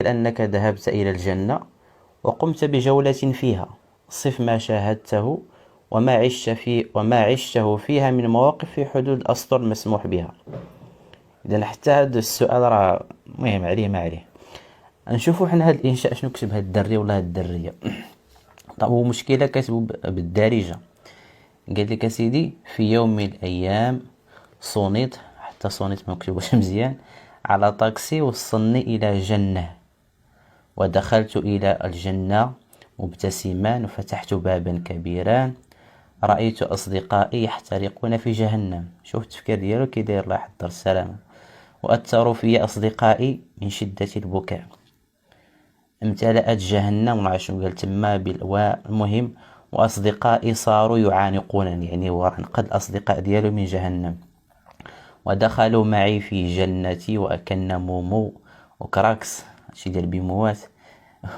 أنك ذهبت إلى الجنة وقمت بجولة فيها، صف ما شاهدته وما عشته فيها من مواقف في حدود الأسطر المسموح بها. إذا حتى هذا السؤال راه مهم عليه ما عليه. نشوفوا حنا هاد الإنشاء شنو كتب هاد الدري ولا هاد الدرية. طب هو مشكلة كاتبو بالدارجة. قال لك سيدي في يوم من الأيام صونيت، حتى صونيت ما مكتوبش مزيان، على طاكسي وصلني إلى جنة، ودخلت إلى الجنة مبتسما وفتحت بابا كبيرا، رأيت أصدقائي يحترقون في جهنم. شوف التفكير ديالو كي داير، الله يحضر السلامة. وأثروا في أصدقائي من شدة البكاء، امتلأت جهنم، ما عرفت شنو قال تما بالأواء، المهم وأصدقائي صاروا يعانقونني، يعني هو راه نقد الأصدقاء ديالو من جهنم. ودخلوا معي في جنتي وأكلنا مومو وكراكس، هادشي ديال بيموات.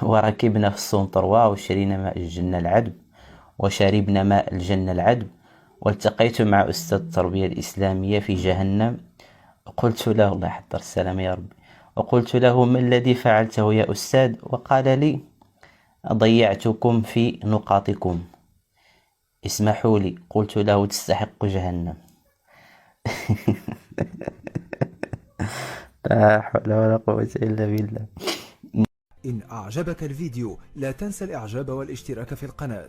وركبنا في السونطروا وشرينا ماء الجنة العذب، وشربنا ماء الجنة العذب. والتقيت مع أستاذ التربية الإسلامية في جهنم، قلت له الله يحضر السلام يا ربي، وقلت له ما الذي فعلته يا أستاذ؟ وقال لي ضيعتكم في نقاطكم، اسمحوا لي. قلت له تستحق جهنم. لا حول ولا قوة إلا بالله. إن أعجبك الفيديو لا تنسى الإعجاب والاشتراك في القناة.